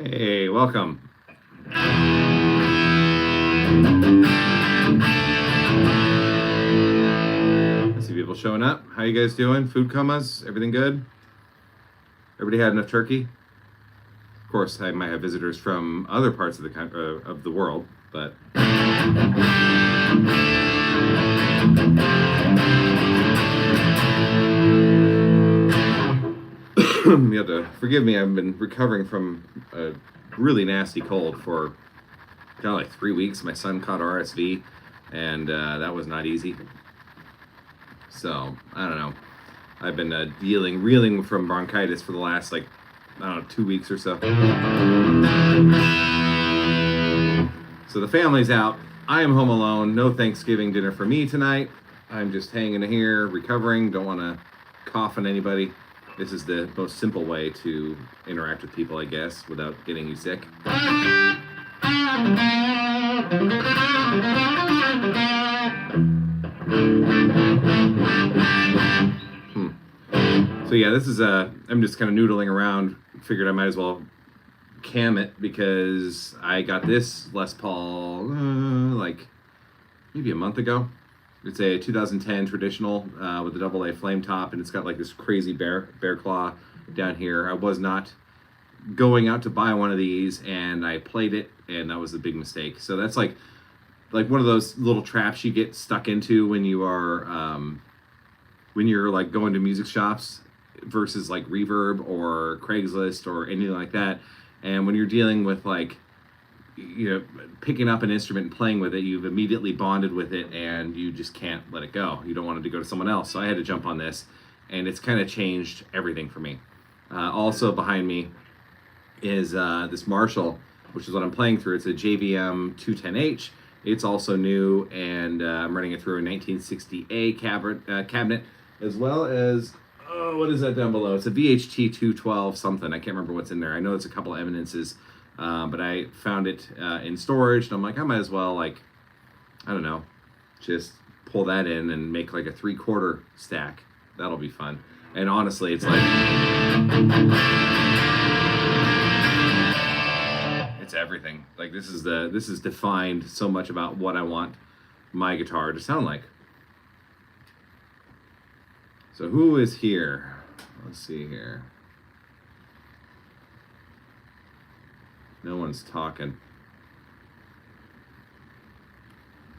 Hey, welcome. I see people showing up. How you guys doing? Food comas? Everything good? Everybody had enough turkey? Of course, I might have visitors from other parts of the world, but you have to forgive me. I've been recovering from a really nasty cold for kind of like 3 weeks. My son caught RSV, and that was not easy. So I don't know. I've been reeling from bronchitis for the last 2 weeks or so. So the family's out. I am home alone. No Thanksgiving dinner for me tonight. I'm just hanging here, recovering. Don't want to cough on anybody. This is the most simple way to interact with people, I guess, without getting you sick. So yeah, this is I'm just kind of noodling around. Figured I might as well cam it because I got this Les Paul maybe a month ago. It's a 2010 traditional with a AA flame top, and it's got like this crazy bear claw down here. I was not going out to buy one of these, and I played it, and that was a big mistake. So that's like one of those little traps you get stuck into when you are when you're like going to music shops versus like Reverb or Craigslist or anything like that. And when you're dealing with picking up an instrument and playing with it, you've immediately bonded with it and you just can't let it go. You don't want it to go to someone else. So I had to jump on this, and it's kind of changed everything for me. Also behind me is this Marshall, which is what I'm playing through. It's a JVM 210H. It's also new, and I'm running it through a 1960A cabinet, as well as, what is that down below? It's a VHT 212 something. I can't remember what's in there. I know it's a couple of Eminences. But I found it in storage, and I'm like, I might as well, I don't know, just pull that in and make like a 3/4 stack. That'll be fun. And honestly, it's it's everything. Like this is defined so much about what I want my guitar to sound like. So who is here? Let's see here. No one's talking.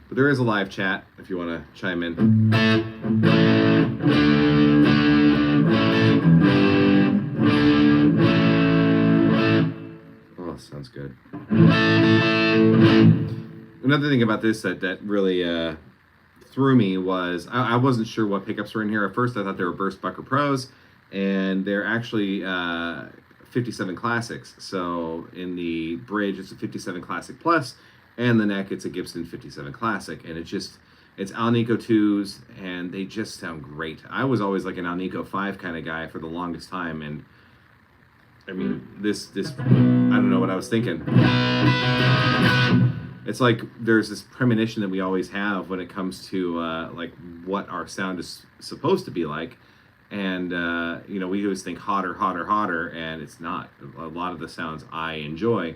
But there is a live chat if you want to chime in. Oh, sounds good. Another thing about this that really threw me was I wasn't sure what pickups were in here. At first I thought they were Burst Bucker Pros, and they're actually 57 Classics. So in the bridge it's a 57 Classic Plus, and the neck it's a Gibson 57 Classic, and it's Alnico 2s, and they just sound great. I was always like an Alnico 5 kind of guy for the longest time, and I mean this I don't know what I was thinking. It's like there's this premonition that we always have when it comes to what our sound is supposed to be like. And, we always think hotter, and it's not. A lot of the sounds I enjoy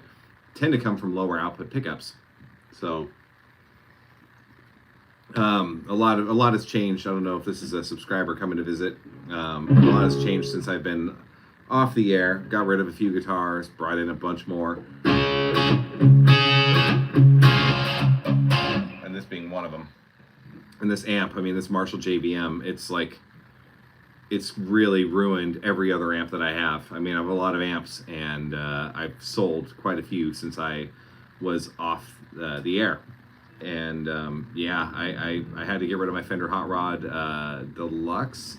tend to come from lower output pickups. So a lot has changed. I don't know if this is a subscriber coming to visit. A lot has changed since I've been off the air. Got rid of a few guitars, brought in a bunch more. And this being one of them. And this amp, this Marshall JVM, it's really ruined every other amp that I have. I have a lot of amps, and I've sold quite a few since I was off the air. And I had to get rid of my Fender Hot Rod Deluxe,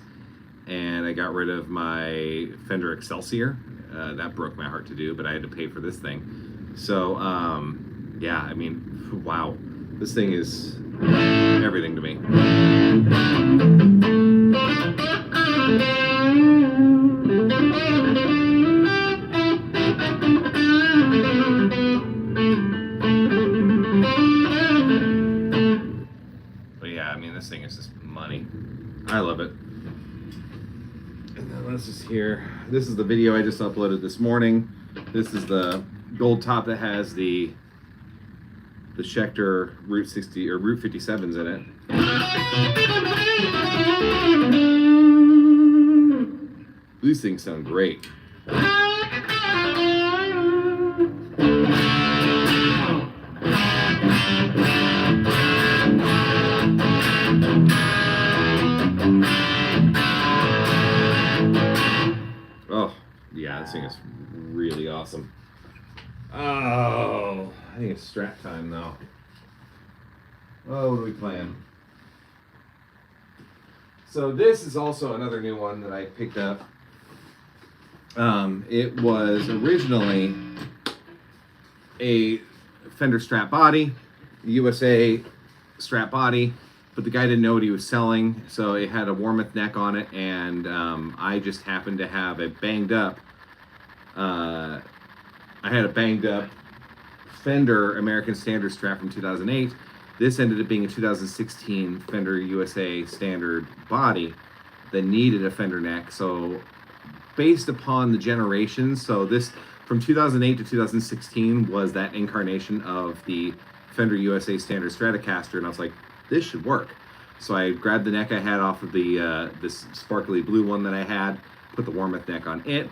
and I got rid of my Fender Excelsior. That broke my heart to do, but I had to pay for this thing. So, wow. This thing is everything to me. But yeah, this thing is just money. I love it. And then let's just hear. This is the video I just uploaded this morning. This is the gold top that has the Schecter Route 60 or Route 57s in it. These things sound great. Oh, yeah, this thing is really awesome. Oh, I think it's Strat time though. Oh, what are we playing? So this is also another new one that I picked up. It was originally a Fender Strat body, USA Strat body, but the guy didn't know what he was selling, so it had a Warmoth neck on it, and I just happened to have a banged up. I had a banged up Fender American Standard Strat from 2008. This ended up being a 2016 Fender USA Standard body that needed a Fender neck. So based upon the generations, so this from 2008 to 2016 was that incarnation of the Fender USA Standard Stratocaster, and I was like, this should work. So I grabbed the neck I had off of the this sparkly blue one that I had, put the Warmoth neck on it,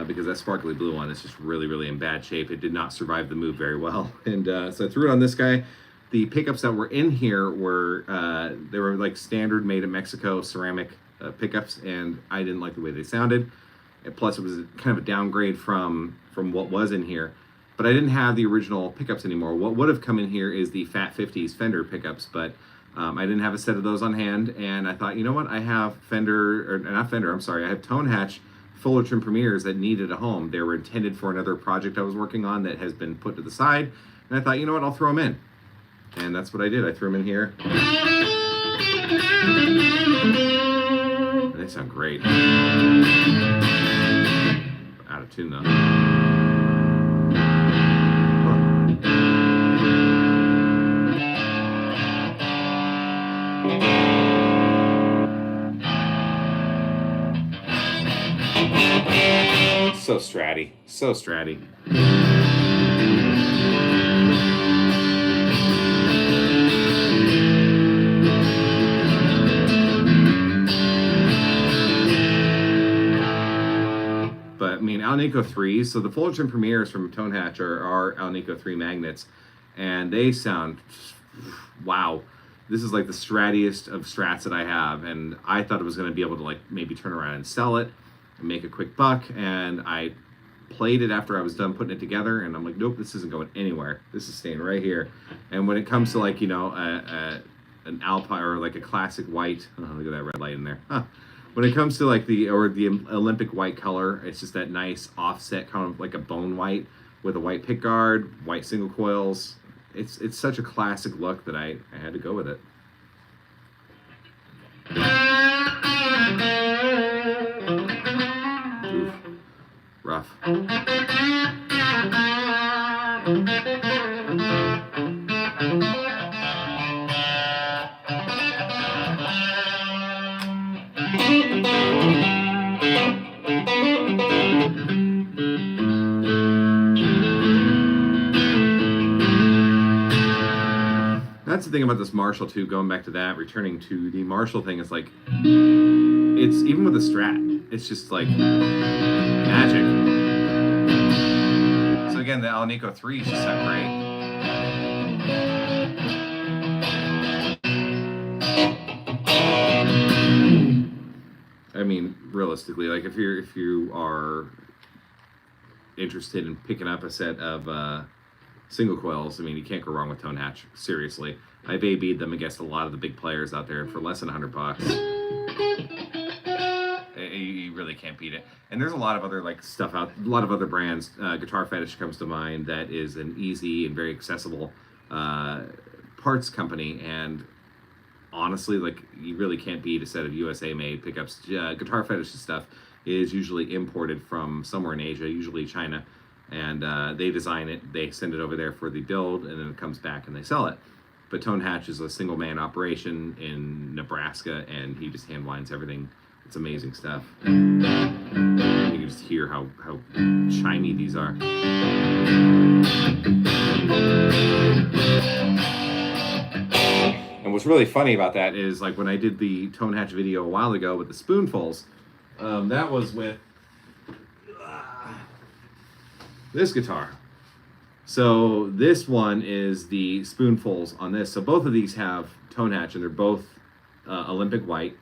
because that sparkly blue one is just really, really in bad shape. It did not survive the move very well. And so I threw it on this guy. The pickups that were in here were, they were like standard made in Mexico ceramic pickups, and I didn't like the way they sounded. And plus it was kind of a downgrade from what was in here. But I didn't have the original pickups anymore. What would have come in here is the Fat 50s Fender pickups, but I didn't have a set of those on hand, and I thought, you know what, I have I have Tone Hatch Fullerton Premiers that needed a home. They were intended for another project I was working on that has been put to the side, and I thought, you know what, I'll throw them in. And that's what I did. I threw them in here. And they sound great. Out of tune though. So stratty. So stratty. But I mean, Alnico 3s, so the Fullerton Premiers from Tone Hatch are Alnico 3 magnets, and they sound, wow. This is like the strattiest of strats that I have, and I thought it was going to be able to like maybe turn around and sell it and make a quick buck, and I played it after I was done putting it together, and I'm like, nope, this isn't going anywhere. This is staying right here. And when it comes to like, you know, an Alpine or like a classic white, oh, look at that red light in there. Huh. When it comes to like the Olympic white color, it's just that nice offset, kind of like a bone white with a white pick guard, white single coils. It's such a classic look that I had to go with it. Oof. Rough. That's the thing about this Marshall too, going back to that, returning to the Marshall thing, it's like, it's even with the Strat, it's just like magic. So again, the Alnico 3s just sound great. I mean, realistically, like if you are interested in picking up a set of single coils, I mean, you can't go wrong with Tone Hatch. Seriously, I've A/B'd them against a lot of the big players out there for less than $100. You really can't beat it. And there's a lot of other like stuff out, a lot of other brands. Guitar Fetish comes to mind. That is an easy and very accessible parts company. And honestly, like you really can't beat a set of USA made pickups. Guitar Fetish stuff is usually imported from somewhere in Asia, usually China. And they design it, they send it over there for the build, and then it comes back and they sell it. But Tone Hatch is a single man operation in Nebraska, and he just hand winds everything. It's amazing stuff. You can can just hear how chimey these are. And what's really funny about that is, like, when I did the tone hatch video a while ago with the spoonfuls, that was with this guitar. So this one is the spoonfuls on this. So both of these have tone hatch, and they're both Olympic white.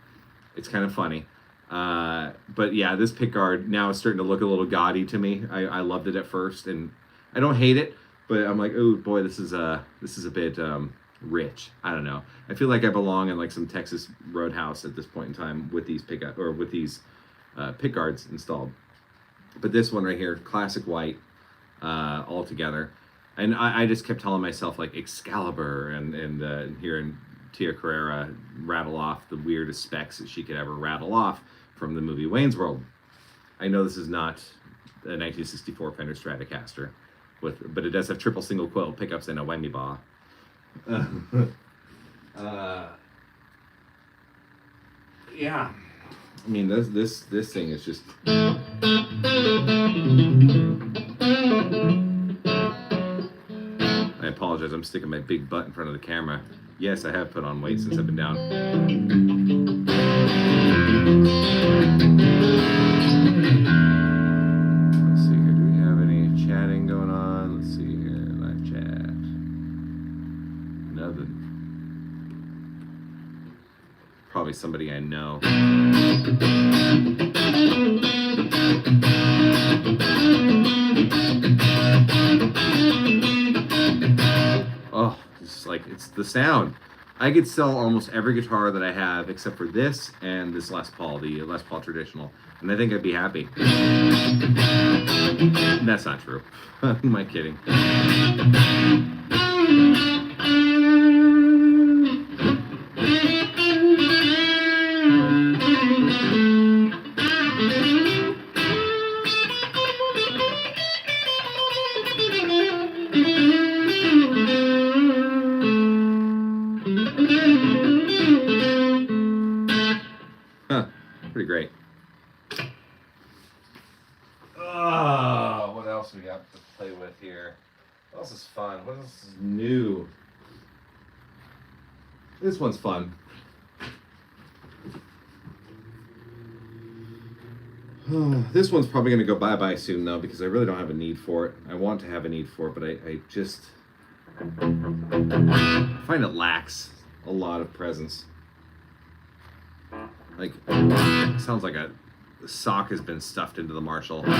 It's kind of funny. But yeah, this pickguard now is starting to look a little gaudy to me. I loved it at first, and I don't hate it, but I'm like, oh boy, this is a bit rich. I don't know. I feel like I belong in like some Texas Roadhouse at this point in time with these pickguards installed. But this one right here, classic white, all together. And I just kept telling myself, like, Excalibur, and hearing Tia Carrera rattle off the weirdest specs that she could ever rattle off from the movie Wayne's World. I know this is not a 1964 Fender Stratocaster, but it does have triple single coil pickups and a whammy bar. Yeah. I mean, this thing is just. I apologize. I'm sticking my big butt in front of the camera. Yes, I have put on weight since I've been down. Let's see here. Do we have any chatting going on? Let's see here. Live chat. Nothing. Probably somebody I know. Oh, it's the sound. I could sell almost every guitar that I have except for this and this Les Paul, the Les Paul Traditional, and I think I'd be happy. That's not true. Who am I kidding? Pretty great. Oh, what else we got to play with here? What else is fun? What else is new? This one's fun. This one's probably going to go bye-bye soon, though, because I really don't have a need for it. I want to have a need for it, but I just find it lacks a lot of presence. Like, it sounds like a sock has been stuffed into the Marshall. I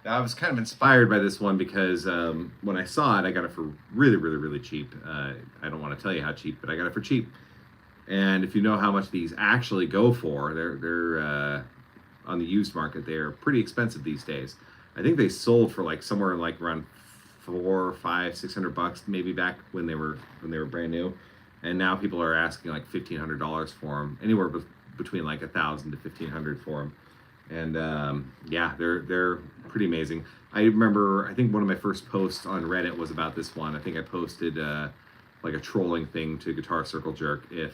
was kind of inspired by this one because when I saw it, I got it for really, really, really cheap. I don't want to tell you how cheap, but I got it for cheap. And if you know how much these actually go for, they're on the used market, they're pretty expensive these days. I think they sold for like somewhere like around $400, $500, $600 maybe back when they were brand new, and now people are asking like $1,500 for them, anywhere between like $1,000 to $1,500 for them, and yeah, they're pretty amazing. I remember, I think one of my first posts on Reddit was about this one. I think I posted like a trolling thing to Guitar Circle Jerk if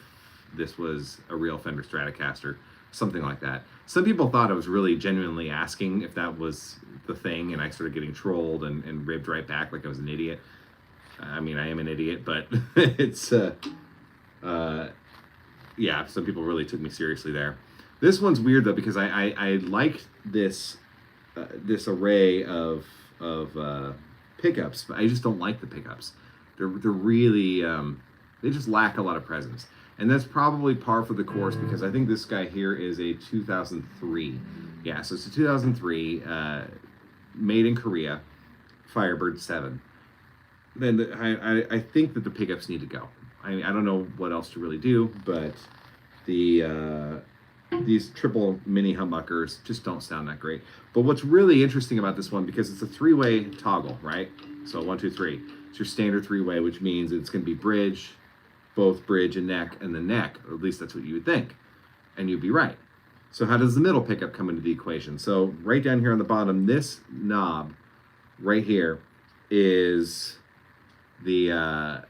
this was a real Fender Stratocaster, something like that. Some people thought I was really genuinely asking if that was the thing, and I started getting trolled and ribbed right back like I was an idiot. I mean, I am an idiot, but it's yeah, some people really took me seriously there. This one's weird though, because I liked this this array of pickups, but I just don't like the pickups. They're really they just lack a lot of presence. And that's probably par for the course, because I think this guy here is a 2003. Yeah, so it's a 2003, made in Korea, Firebird 7. Then I think that the pickups need to go. I don't know what else to really do, but these triple mini humbuckers just don't sound that great. But what's really interesting about this one, because it's a three-way toggle, right? So 1, 2, 3. It's your standard three-way, which means it's going to be bridge, both bridge and neck, and the neck, or at least that's what you would think, and you'd be right. So how does the middle pickup come into the equation? So right down here on the bottom, this knob right here is the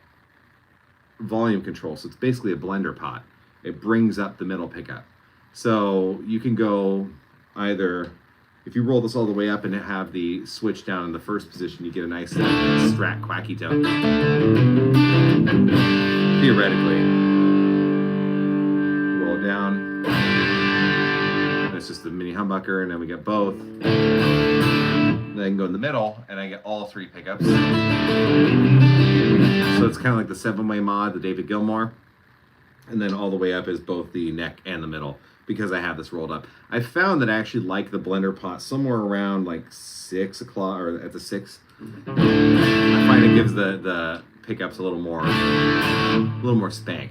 volume control. So it's basically a blender pot. it brings up the middle pickup. So you can go either, if you roll this all the way up and have the switch down in the first position, you get a nice strat quacky tone. Theoretically. Roll it down. It's just the mini humbucker, and then we get both. Then I can go in the middle, and I get all 3 pickups. So it's kind of like the 7-way mod, the David Gilmour. And then all the way up is both the neck and the middle, because I have this rolled up. I found that I actually like the blender pot somewhere around like 6 o'clock, or at the 6. I find it gives the pickups a little more spank.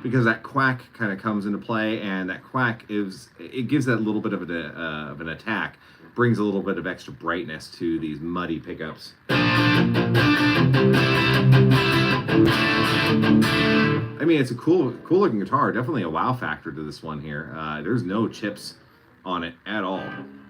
Because that quack kind of comes into play, and that quack it gives that little bit of an attack, brings a little bit of extra brightness to these muddy pickups. I mean, it's a cool looking guitar. Definitely a wow factor to this one here. There's no chips on it at all.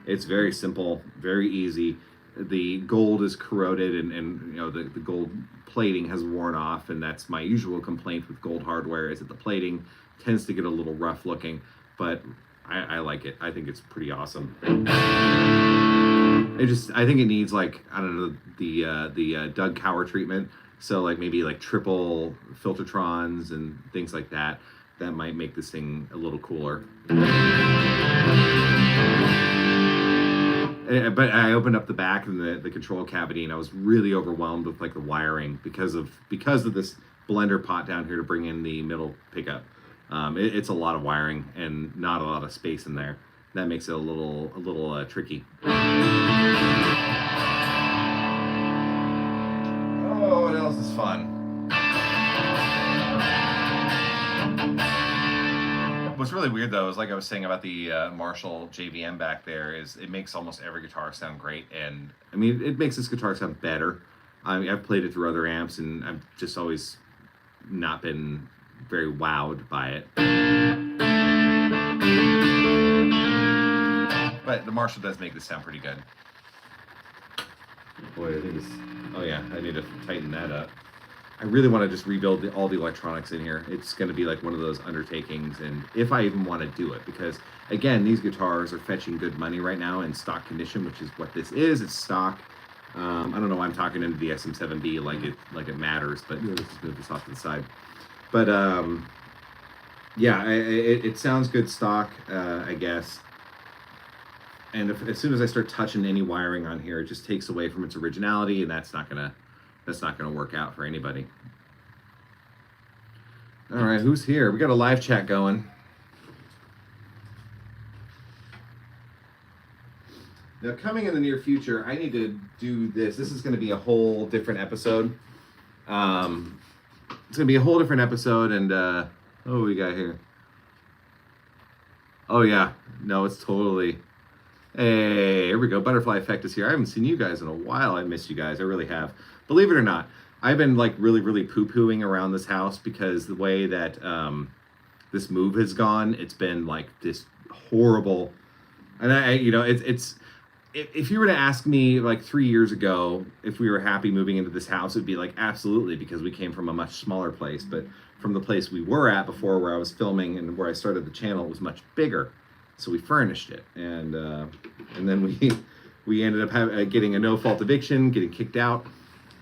It's very simple, very easy. The gold is corroded, and you know the gold plating has worn off, and that's my usual complaint with gold hardware, is that the plating tends to get a little rough looking, but I like it. I think it's pretty awesome. I think it needs, like, I don't know, the Doug Cower treatment. So like maybe like triple Filtertrons and things like that. That might make this thing a little cooler. But I opened up the back and the control cavity, and I was really overwhelmed with like the wiring because of this blender pot down here to bring in the middle pickup. It's a lot of wiring and not a lot of space in there. That makes it a little tricky. Oh, what else is fun? What's really weird though is, like I was saying about the Marshall JVM back there, is it makes almost every guitar sound great, and I mean it makes this guitar sound better. I mean, I've played it through other amps, and I've just always not been very wowed by it. But the Marshall does make this sound pretty good. Boy, I think it's... Oh yeah, I need to tighten that up. I really want to just rebuild all the electronics in here. It's going to be like one of those undertakings, and if I even want to do it, because again, these guitars are fetching good money right now in stock condition, which is what this is. It's stock. I don't know why I'm talking into the SM7B like it matters, but let's just move this off to the side. But yeah, it sounds good stock, I guess. And as soon as I start touching any wiring on here, it just takes away from its originality, and that's not gonna work out for anybody. All right, who's here? We got a live chat going. Now, coming in the near future, I need to do this. This is going to be a whole different episode. It's going to be a whole different episode, and what do we got here? Oh yeah, no, it's totally. Hey, here we go. Butterfly Effect is here. I haven't seen you guys in a while. I miss you guys. I really have. Believe it or not, I've been like really poo-pooing around this house because the way that this move has gone, it's been like this horrible. And it's if you were to ask me like 3 years ago if we were happy moving into this house, it'd be like absolutely, because we came from a much smaller place. But from the place we were at before, where I was filming and where I started the channel, it was much bigger. So we furnished it, and then we ended up getting a no-fault eviction, getting kicked out,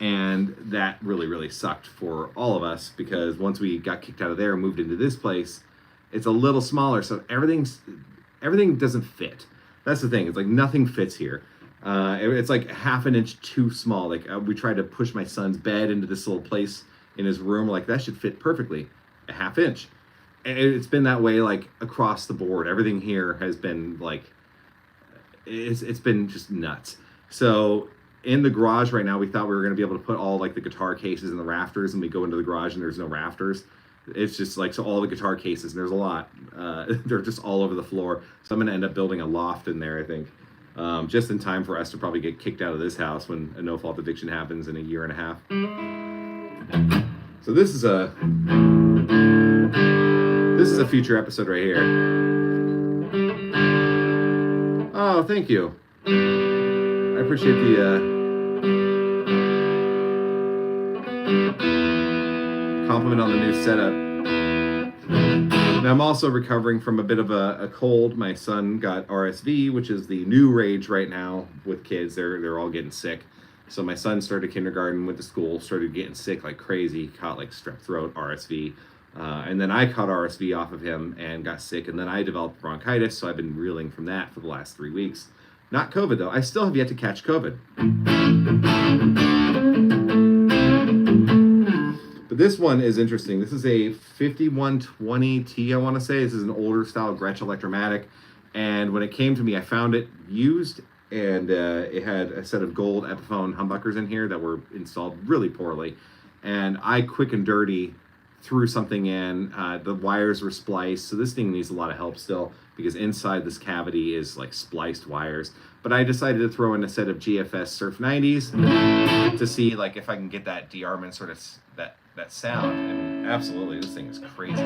and that really sucked for all of us, because once we got kicked out of there and moved into this place, it's a little smaller, so everything doesn't fit. That's the thing. It's like nothing fits here. It's like half an inch too small. Like we tried to push my son's bed into this little place in his room. Like that should fit perfectly, a half inch. It's been that way like across the board. Everything here has been like, it's been just nuts. So in the garage right now, we thought we were going to be able to put all like the guitar cases in the rafters, and we go into the garage and there's no rafters. It's just like, so all the guitar cases, and there's a lot, they're just all over the floor. So I'm going to end up building a loft in there, I think, just in time for us to probably get kicked out of this house when a no-fault eviction happens in a year and a half. So this is a future episode right here. Oh, thank you. I appreciate the compliment on the new setup. Now, I'm also recovering from a bit of a cold. My son got RSV, which is the new rage right now with kids. They're all getting sick. So my son started kindergarten, went to school, started getting sick like crazy, caught like strep throat, RSV. And then I caught RSV off of him and got sick. And then I developed bronchitis. So I've been reeling from that for the last 3 weeks. Not COVID, though. I still have yet to catch COVID. But this one is interesting. This is a 5120T, I want to say. This is an older style Gretsch Electromatic. And when it came to me, I found it used. And it had a set of gold Epiphone humbuckers in here that were installed really poorly. And I quick and dirty threw something in. The wires were spliced. So this thing needs a lot of help still because inside this cavity is like spliced wires. But I decided to throw in a set of GFS Surf 90s to see like if I can get that de-arming sort of that sound. And absolutely, this thing is crazy.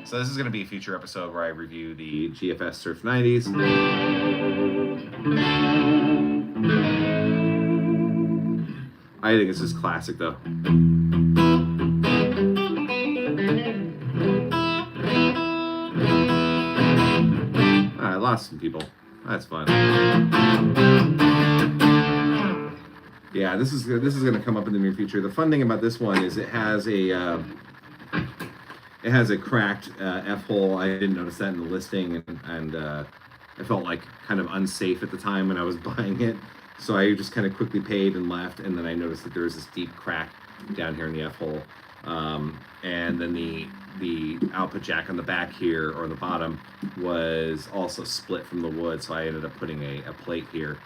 So this is going to be a future episode where I review the GFS Surf 90s. I think this is classic though. I lost some people. That's fun. Yeah, this is going to come up in the near future. The fun thing about this one is it has a cracked F-hole. I didn't notice that in the listing, and I felt like kind of unsafe at the time when I was buying it. So I just kind of quickly paid and left, and then I noticed that there was this deep crack down here in the F-hole. And then the output jack on the back here, or on the bottom, was also split from the wood, so I ended up putting a plate here.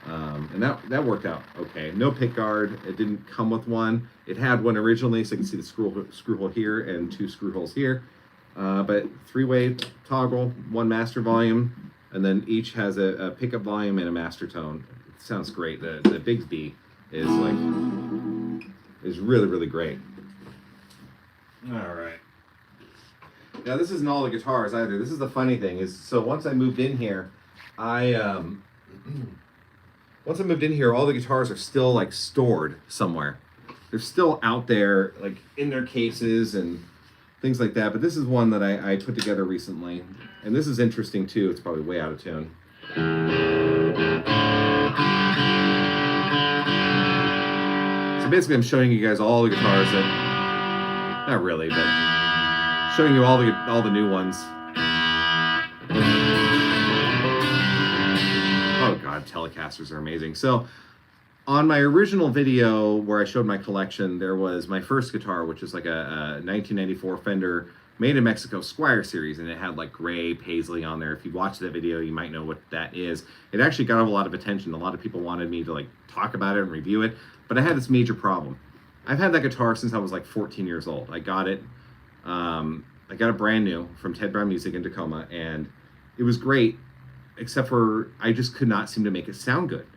And that worked out okay. No pick guard. It didn't come with one. It had one originally, so you can see the screw hole here and 2 screw holes here. But 3-way toggle, 1 master volume, and then each has a pickup volume and a master tone. It sounds great. The Bigsby is really, really great. All right. Now this isn't all the guitars either. This is the funny thing is, so once I moved in here, all the guitars are still like stored somewhere. They're still out there, like in their cases and things like that. But this is one that I put together recently, and this is interesting too. It's probably way out of tune. So basically, I'm showing you guys all the guitars that. Not really, but showing you all the new ones. Oh God, Telecasters are amazing. So on my original video where I showed my collection, there was my first guitar, which is like a 1994 Fender Made in Mexico Squire series, and it had like gray paisley on there. If you watch that video, you might know what that is. It actually got a lot of attention. A lot of people wanted me to like talk about it and review it, but I had this major problem. I've had that guitar since I was like 14 years old. I got it. I got it brand new from Ted Brown Music in Tacoma, and it was great, except for I just could not seem to make it sound good.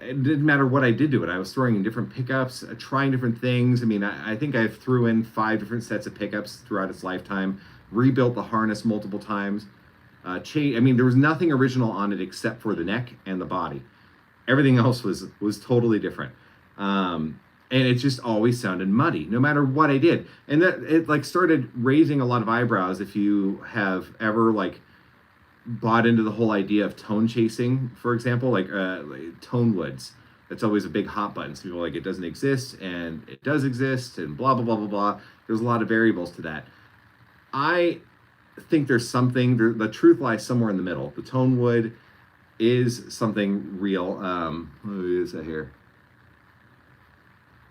It didn't matter what I did to it. I was throwing in different pickups, trying different things. I mean, I think I threw in 5 different sets of pickups throughout its lifetime, rebuilt the harness multiple times. I mean, there was nothing original on it except for the neck and the body. Everything else was totally different. And it just always sounded muddy, no matter what I did. And that it like started raising a lot of eyebrows if you have ever like bought into the whole idea of tone chasing, for example, like tone woods. That's always a big hot button. So people are like, it doesn't exist, and it does exist, and blah, blah, blah, blah, blah. There's a lot of variables to that. I think there's something, the truth lies somewhere in the middle. The tone wood is something real. What is that here?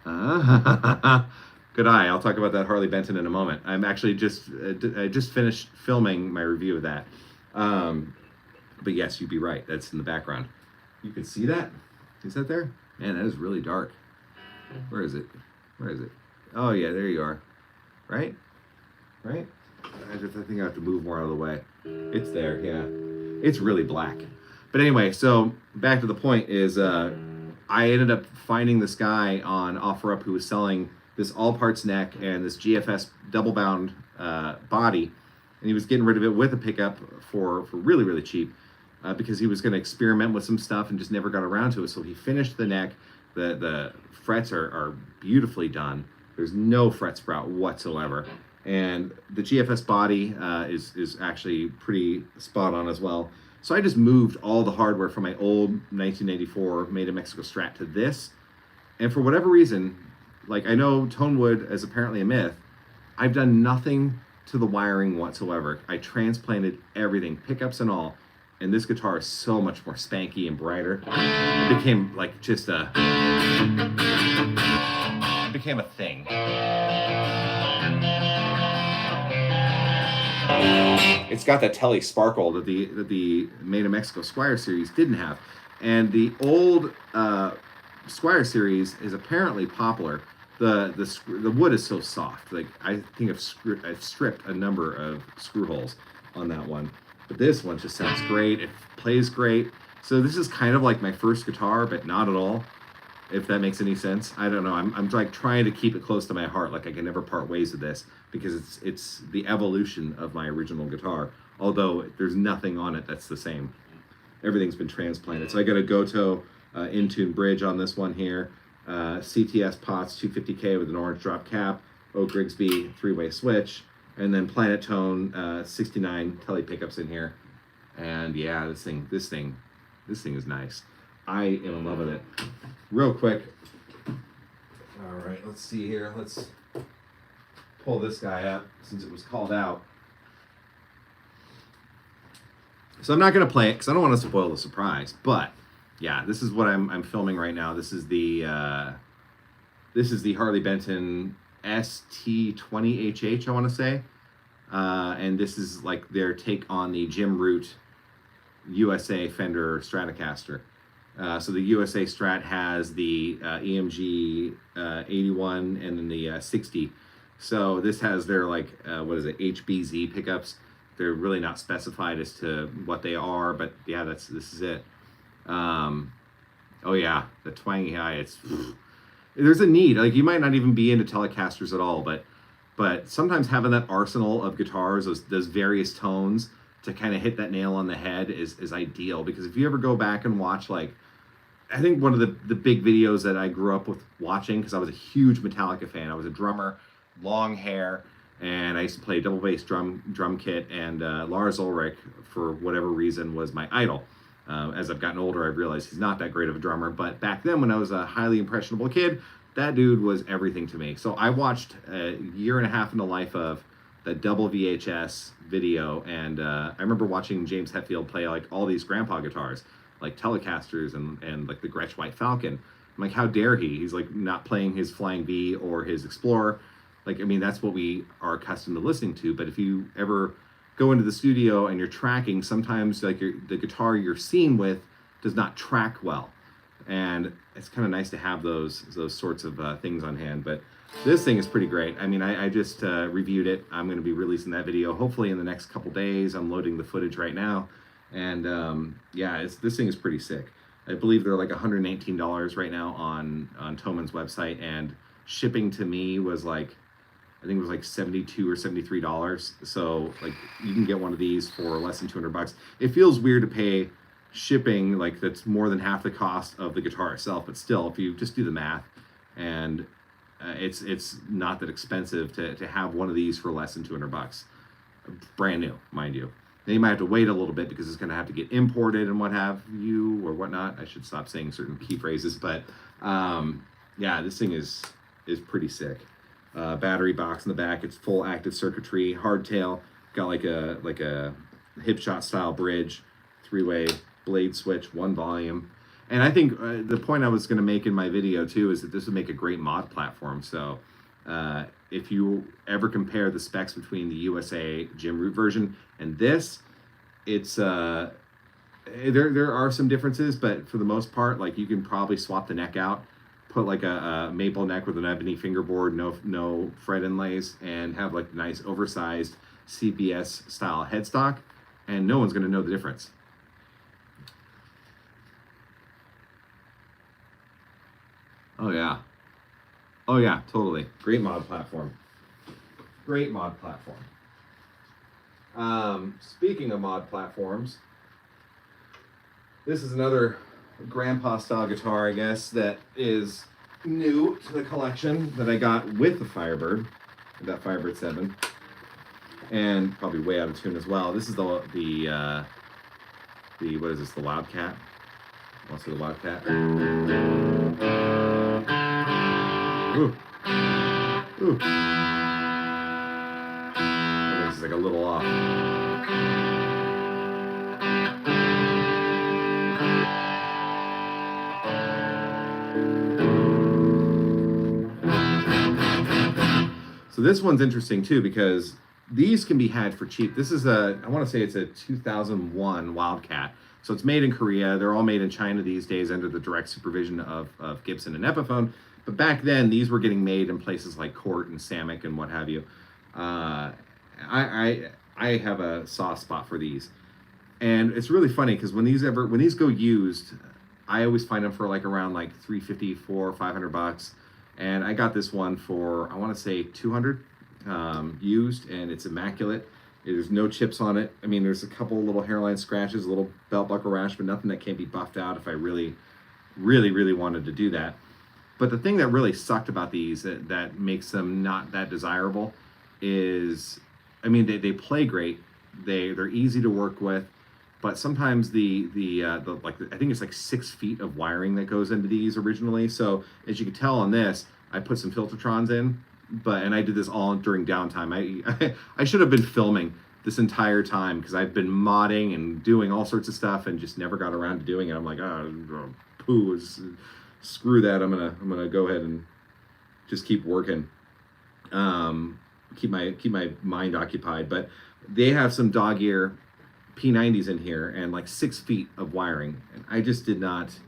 Good eye. I'll talk about that Harley Benton in a moment. I'm actually I just finished filming my review of that. But yes, you'd be right. That's in the background. You can see that? Is that there? Man, that is really dark. Where is it? Where is it? Oh yeah, there you are. Right? Right? I think I have to move more out of the way. It's there, yeah. It's really black. But anyway, so back to the point is I ended up finding this guy on OfferUp who was selling this all parts neck and this GFS double bound body, and he was getting rid of it with a pickup for really, really cheap because he was going to experiment with some stuff and just never got around to it. So he finished the neck. The frets are beautifully done. There's no fret sprout whatsoever. And the GFS body is actually pretty spot on as well. So I just moved all the hardware from my old 1994 Made in Mexico Strat to this. And for whatever reason, like I know tone wood is apparently a myth, I've done nothing to the wiring whatsoever. I transplanted everything, pickups and all. And this guitar is so much more spanky and brighter. It became like just it became a thing. It's got that telly sparkle that the Made in Mexico Squire series didn't have. And the old Squire series is apparently popular. The wood is so soft. Like I think I've stripped a number of screw holes on that one. But this one just sounds great. It plays great. So this is kind of like my first guitar, but not at all. If that makes any sense. I don't know. I'm like trying to keep it close to my heart. Like I can never part ways with this because it's the evolution of my original guitar. Although there's nothing on it that's the same. Everything's been transplanted. So I got a Goto in-tune bridge on this one here. CTS Potts 250K with an orange drop cap. Oak Grigsby 3-way switch. And then Planet Tone 69 telly pickups in here. And yeah, this thing is nice. I am in love with it. Real quick. All right, let's see here. Let's pull this guy up since it was called out. So I'm not going to play it because I don't want to spoil the surprise. But yeah, this is what I'm filming right now. This is the Harley Benton ST20HH, I want to say. And this is like their take on the Jim Root USA Fender Stratocaster. So the USA Strat has the EMG 81 and then the 60. So this has their like, what is it, HBZ pickups. They're really not specified as to what they are, but yeah, this is it. Oh yeah, the twangy high, there's a need. Like you might not even be into Telecasters at all, but sometimes having that arsenal of guitars, those various tones to kind of hit that nail on the head is ideal. Because if you ever go back and watch, like, I think one of the big videos that I grew up with watching, because I was a huge Metallica fan. I was a drummer, long hair, and I used to play double bass drum kit. And Lars Ulrich, for whatever reason, was my idol. As I've gotten older, I've realized he's not that great of a drummer. But back then, when I was a highly impressionable kid, that dude was everything to me. So I watched a year and a half in the life of that double VHS video, and I remember watching James Hetfield play like all these grandpa guitars, like Telecasters and like the Gretsch White Falcon. I'm like, how dare he? He's like not playing his Flying V or his Explorer. Like, I mean, that's what we are accustomed to listening to. But if you ever go into the studio and you're tracking, sometimes like the guitar you're seeing with does not track well, and it's kind of nice to have those sorts of things on hand. But this thing is pretty great. I mean, I just reviewed it. I'm going to be releasing that video hopefully in the next couple days. I'm loading the footage right now, and yeah, this thing is pretty sick. I believe they're like $118 right now on Thoman's website, and shipping to me was like, I think it was like $72 or $73. So like you can get one of these for less than $200. It feels weird to pay shipping like that's more than half the cost of the guitar itself, but still, if you just do the math, and it's not that expensive to have one of these for less than $200, brand new, mind you. Then you might have to wait a little bit because it's going to have to get imported and what have you or whatnot. I should stop saying certain key phrases, but yeah, this thing is pretty sick. Battery box in the back. It's full active circuitry, hardtail. Got like a hip shot style bridge, 3-way blade switch, 1 volume. And I think the point I was going to make in my video too is that this would make a great mod platform. So if you ever compare the specs between the USA Jim Root version and this, it's there are some differences, but for the most part, like you can probably swap the neck out, put like a maple neck with an ebony fingerboard, no fret inlays, and have like nice oversized CBS style headstock, and no one's going to know the difference. Oh yeah, totally. Great mod platform. Great mod platform. Speaking of mod platforms, this is another grandpa style guitar, I guess, that is new to the collection that I got with the Firebird, that Firebird 7, and probably way out of tune as well. This is the what is this? The Wildcat. Want to see the Wildcat? Ooh, ooh. Oh, this is like a little off. So this one's interesting too because these can be had for cheap. This is I want to say it's a 2001 Wildcat. So it's made in Korea. They're all made in China these days under the direct supervision of Gibson and Epiphone. But back then, these were getting made in places like Court and Samick and what have you. I have a soft spot for these. And it's really funny because when these go used, I always find them for like around like $350, $400, $500. And I got this one for, I want to say 200 used, and it's immaculate. There's no chips on it. I mean, there's a couple little hairline scratches, a little belt buckle rash, but nothing that can't be buffed out if I really, really, really wanted to do that. But the thing that really sucked about these that makes them not that desirable is, I mean, they play great. They're easy to work with, but sometimes the like I think it's like 6 feet of wiring that goes into these originally. So as you can tell on this, I put some Filtertrons in, and I did this all during downtime. I should have been filming this entire time because I've been modding and doing all sorts of stuff and just never got around to doing it. I'm like, screw that. I'm gonna go ahead and just keep working, keep my mind occupied. But they have some dog ear P90s in here and like 6 feet of wiring, and I just did not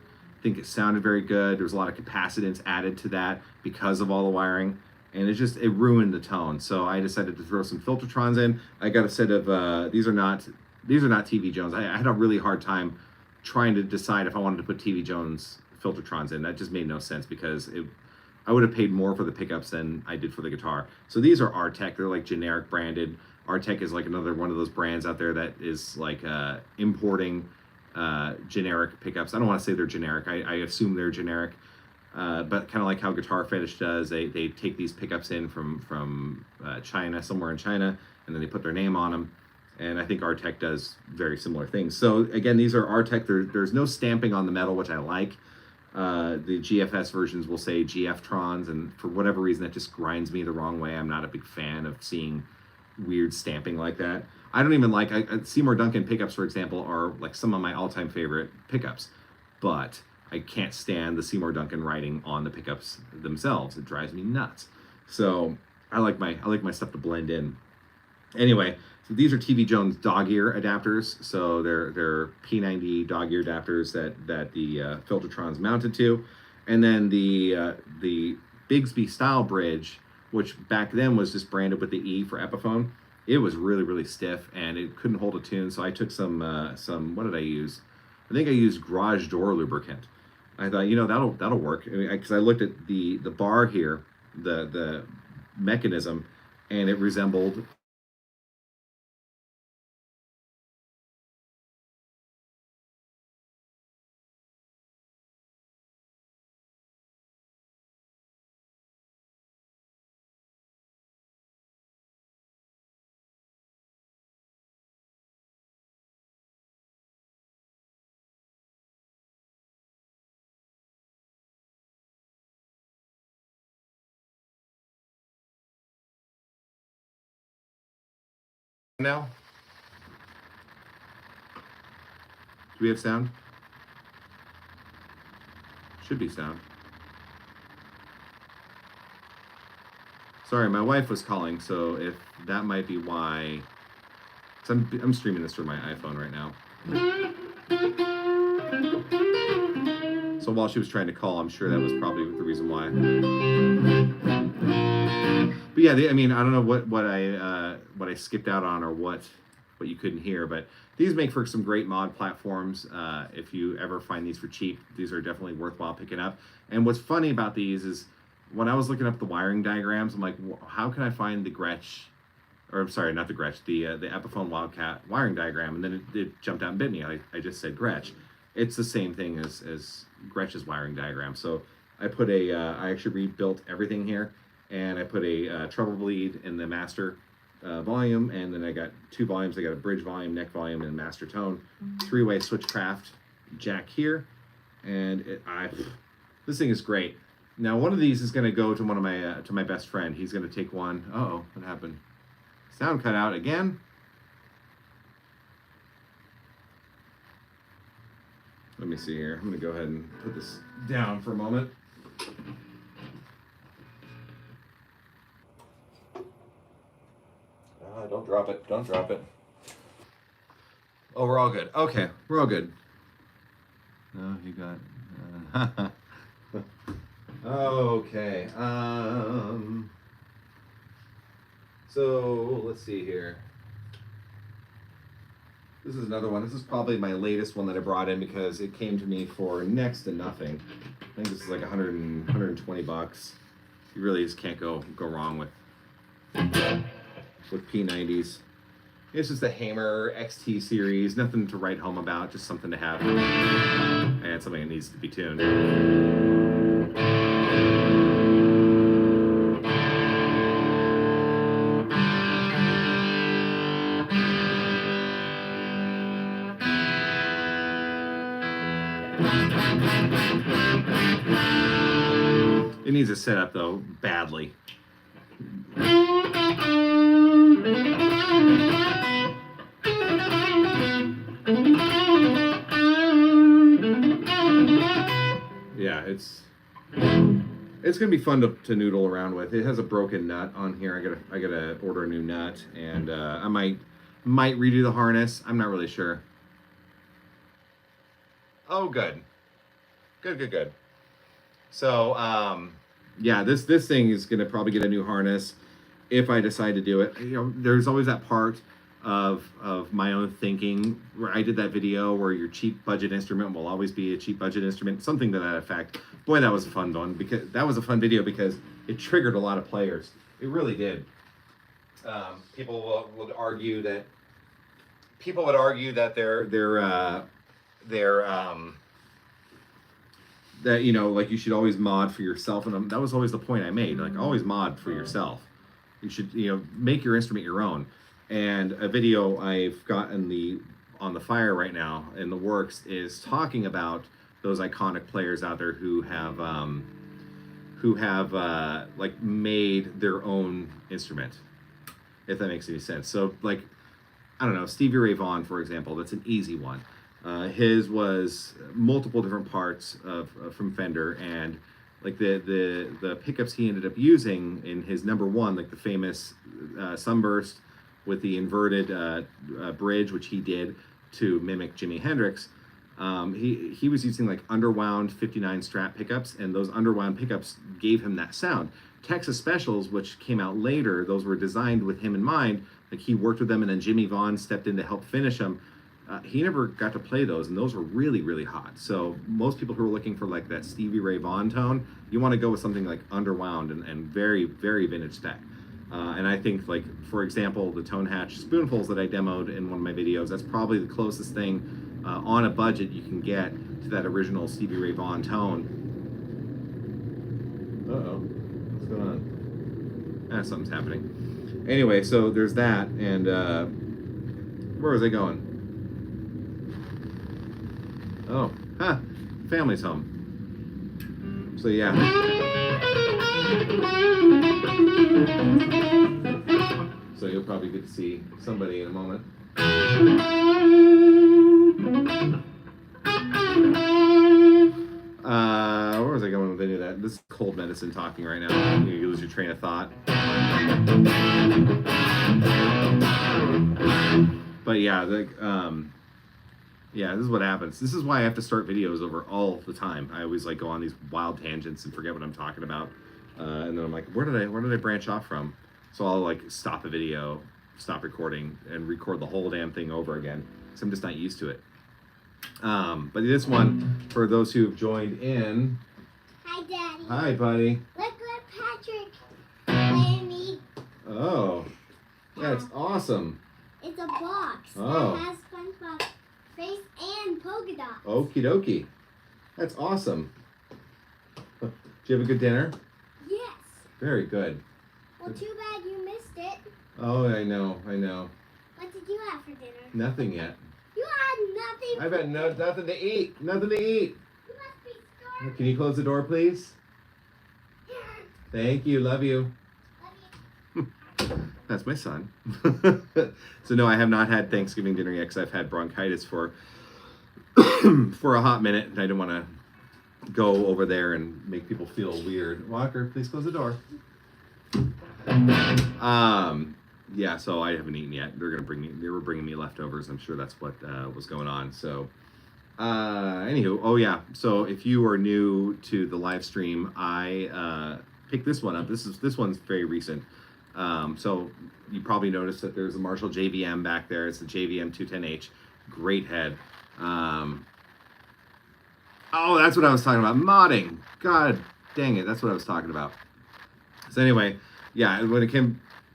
think it sounded very good. There was a lot of capacitance added to that because of all the wiring, and it ruined the tone. So I decided to throw some Filtertrons in. I got a set of these are not TV Jones. I had a really hard time trying to decide if I wanted to put TV Jones Filtertrons in. That just made no sense because I would have paid more for the pickups than I did for the guitar. So these are Artec. They're like generic branded. Artec is like another one of those brands out there that is like importing generic pickups. I don't want to say they're generic. I assume they're generic, but kind of like how Guitar Fetish does. They take these pickups in from China, somewhere in China, and then they put their name on them. And I think Artec does very similar things. So again, these are Artec. There's no stamping on the metal, which I like. The GFS versions will say GF-trons, and for whatever reason, that just grinds me the wrong way. I'm not a big fan of seeing weird stamping like that. I don't even like Seymour Duncan pickups, for example, are like some of my all-time favorite pickups, but I can't stand the Seymour Duncan writing on the pickups themselves. It drives me nuts. So I like my stuff to blend in. Anyway, so these are TV Jones dog ear adapters. So they're P90 dog ear adapters that the Filtertron's mounted to, and then the Bigsby style bridge, which back then was just branded with the E for Epiphone. It was really, really stiff and it couldn't hold a tune. So I took some what did I use? I think I used garage door lubricant. I thought, that'll work. Because I looked at the bar here, the mechanism, and it resembled now. Do we have sound? Should be sound. Sorry, my wife was calling, so if that might be why. So I'm streaming this through my iPhone right now. So while she was trying to call, I'm sure that was probably the reason why. But yeah, I don't know what I skipped out on or what you couldn't hear, but these make for some great mod platforms. If you ever find these for cheap, these are definitely worthwhile picking up. And what's funny about these is when I was looking up the wiring diagrams, I'm like, how can I find the Gretsch, or I'm sorry, not the Gretsch, the Epiphone Wildcat wiring diagram, and then it jumped out and bit me. I just said Gretsch. It's the same thing as Gretsch's wiring diagram. So I put a, I actually rebuilt everything here, and I put a treble bleed in the master volume, and then I got 2 volumes. I got a bridge volume, neck volume, and master tone. 3-way switchcraft jack here, and this thing is great. Now one of these is going to go to one of my to my best friend. He's going to take one. Uh-oh, what happened? Sound cut out again. Let me see here. I'm going to go ahead and put this down for a moment. Don't drop it. Don't drop it. Oh, we're all good. Okay, we're all good. No, you got... okay. So, let's see here. This is another one. This is probably my latest one that I brought in because it came to me for next to nothing. I think this is like 120 bucks. You really just can't go wrong with P90s. This is the Hammer XT series. Nothing to write home about, just something to have. And something that needs to be tuned. It needs a setup though, badly. Yeah, it's gonna be fun to noodle around with. It has a broken nut on here. I gotta order a new nut, and I might redo the harness. I'm not really sure. Oh, good. Good. So, yeah, this thing is going to probably get a new harness if I decide to do it. You know, there's always that part of my own thinking where I did that video where your cheap budget instrument will always be a cheap budget instrument, something to that effect. Boy, that was a fun one, because that was a fun video because it triggered a lot of players. It really did. People would argue that that, you know, like, you should always mod for yourself, and that was always the point I made. Like, always mod for yourself. You should, you know, make your instrument your own. And a video I've got on the fire right now in the works is talking about those iconic players out there who have like made their own instrument, if that makes any sense. So, like, I don't know, Stevie Ray Vaughan, for example, that's an easy one. His was multiple different parts from Fender, and like the pickups he ended up using in his #1, like the famous Sunburst with the inverted bridge, which he did to mimic Jimi Hendrix. He was using like underwound 59 Strat pickups, and those underwound pickups gave him that sound. Texas Specials, which came out later, those were designed with him in mind. Like, he worked with them, and then Jimmy Vaughn stepped in to help finish them. He never got to play those, and those were really, really hot. So most people who are looking for like that Stevie Ray Vaughan tone, you want to go with something like underwound and very, very vintage spec. And I think, like, for example, the Tone Hatch spoonfuls that I demoed in one of my videos, that's probably the closest thing on a budget you can get to that original Stevie Ray Vaughan tone. Uh-oh, what's going on? Something's happening. Anyway, so there's that, and where was I going? Oh, family's home. So yeah. So you'll probably get to see somebody in a moment. Where was I going with any of that? This is cold medicine talking right now. You lose your train of thought. But yeah, yeah, this is what happens. This is why I have to start videos over all the time. I always like go on these wild tangents and forget what I'm talking about, and then I'm like, where did I branch off from? So I'll like stop a video, stop recording, and record the whole damn thing over again, because I'm just not used to it. But this one, for those who have joined in. Hi, Daddy. Hi, buddy. Look what Patrick made me. Oh, that's awesome. It's a box that has SpongeBob face and polka dots. Okie dokie. That's awesome. you have a good dinner? Yes. Very good. Well, too bad you missed it. Oh, I know. What did you have for dinner? Nothing yet. You had nothing. I've had nothing to eat. Nothing to eat. You must be starving. Can you close the door, please? Thank you. Love you. Love you. That's my son. So no, I have not had Thanksgiving dinner yet because I've had bronchitis for for a hot minute, and I didn't want to go over there and make people feel weird. Walker, please close the door. Yeah, so I haven't eaten yet. They were bringing me leftovers. I'm sure that's what was going on. So, anywho, oh yeah. So if you are new to the live stream, I picked this one up. This one's very recent. So you probably noticed that there's a Marshall JVM back there. It's the JVM 210H. Great head. Oh, that's what I was talking about. Modding. God dang it. That's what I was talking about. So anyway, yeah, when it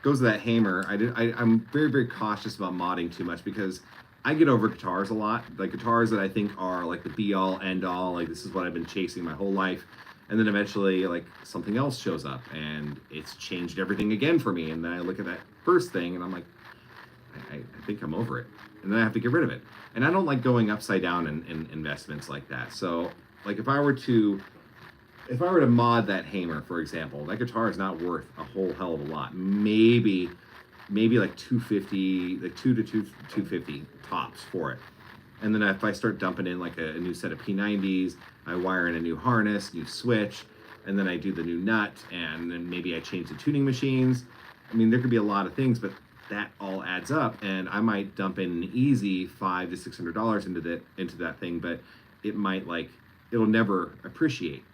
goes to that hammer, I'm very, very cautious about modding too much because I get over guitars a lot. Like guitars that I think are like the be all end all. Like this is what I've been chasing my whole life. And then eventually like something else shows up and it's changed everything again for me. And then I look at that first thing and I'm like, I think I'm over it. And then I have to get rid of it. And I don't like going upside down in investments like that. So like if I were to mod that hammer, for example, that guitar is not worth a whole hell of a lot. Maybe like 250, like 250 tops for it. And then if I start dumping in like a new set of P90s, I wire in a new harness, new switch, and then I do the new nut, and then maybe I change the tuning machines. I mean, there could be a lot of things, but that all adds up, and I might dump in an easy $500 to $600 into that thing, but it'll never appreciate.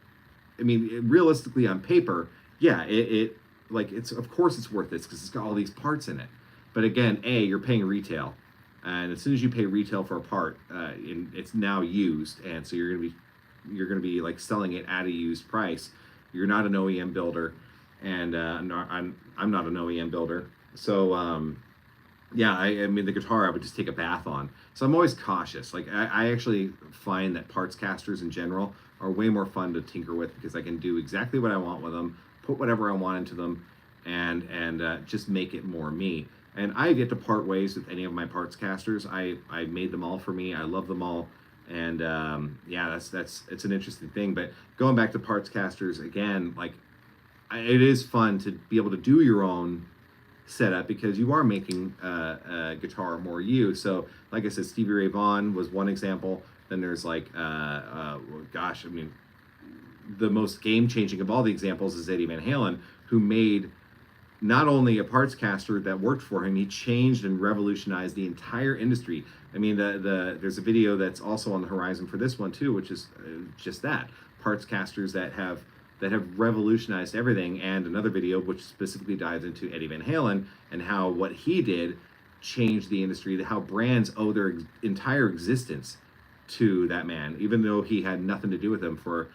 I mean, realistically, on paper, yeah, it's of course it's worth this because it's got all these parts in it. But again, you're paying retail, and as soon as you pay retail for a part, it's now used, and so you're gonna be like selling it at a used price. You're not an OEM builder, and I'm not an OEM builder. So yeah, I mean the guitar I would just take a bath on. So I'm always cautious. Like I actually find that parts casters in general are way more fun to tinker with because I can do exactly what I want with them, put whatever I want into them, and just make it more me. And I get to part ways with any of my parts casters. I made them all for me. I love them all. And yeah, it's an interesting thing. But going back to parts casters again, like it is fun to be able to do your own setup because you are making a guitar more you. So like I said, Stevie Ray Vaughan was one example. Then there's like gosh, I mean the most game-changing of all the examples is Eddie Van Halen, who made not only a parts caster that worked for him, he changed and revolutionized the entire industry. I mean, there's a video that's also on the horizon for this one too, which is just that, parts casters that have revolutionized everything, and another video which specifically dives into Eddie Van Halen and how what he did changed the industry, how brands owe their entire existence to that man, even though he had nothing to do with them. For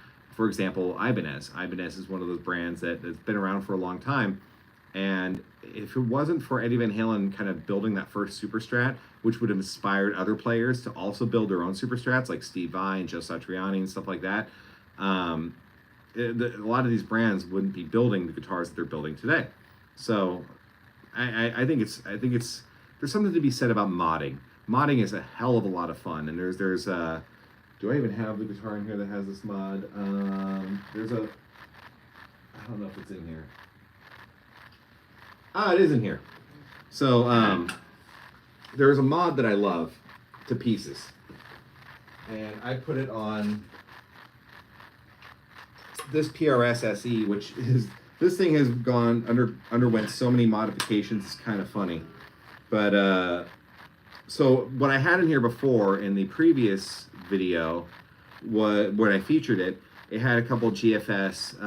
example, Ibanez. Ibanez is one of those brands that's been around for a long time. And if it wasn't for Eddie Van Halen kind of building that first Super Strat, which would have inspired other players to also build their own Super Strats, like Steve Vai and Joe Satriani and stuff like that, a lot of these brands wouldn't be building the guitars that they're building today. So I think there's something to be said about modding. Modding is a hell of a lot of fun. And there's do I even have the guitar in here that has this mod? I don't know if it's in here. It is in here. So there's a mod that I love to pieces, and I put it on this PRS SE, which is, this thing has underwent so many modifications. It's kind of funny, but so what I had in here before in the previous video was when I featured it. It had a couple GFS,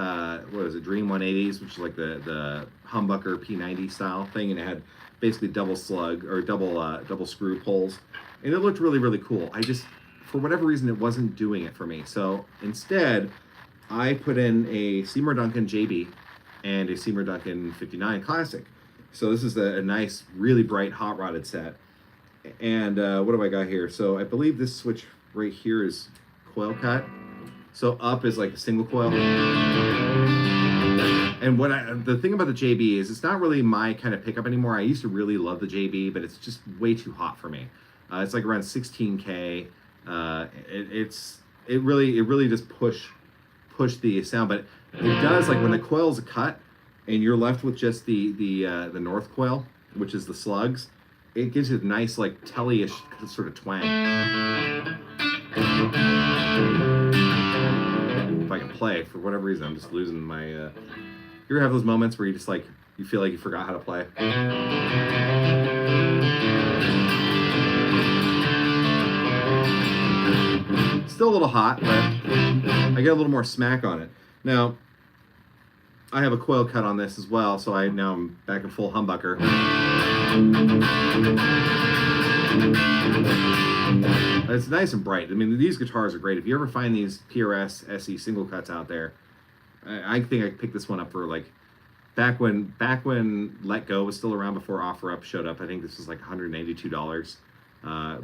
what was it, Dream 180s, which is like the humbucker P90 style thing, and it had basically double slug or double screw pulls, and it looked really, really cool. I just, for whatever reason, it wasn't doing it for me. So instead, I put in a Seymour Duncan JB and a Seymour Duncan 59 Classic. So this is a nice, really bright hot rodded set. And what do I got here? So I believe this switch right here is coil cut. So up is like a single coil. And the thing about the JB is it's not really my kind of pickup anymore. I used to really love the JB, but it's just way too hot for me. It's like around 16K. It really just push the sound, but it does, like when the coil's cut and you're left with just the north coil, which is the slugs. It gives you a nice like telly-ish sort of twang. If I can play, for whatever reason, I'm just losing my. You ever have those moments where you just like you feel like you forgot how to play? Still a little hot, but I get a little more smack on it. Now, I have a coil cut on this as well, so now I'm back in full humbucker. It's nice and bright. I mean, these guitars are great. If you ever find these PRS SE single cuts out there, I think I picked this one up for like back when Let Go was still around before OfferUp showed up. I think this was like $182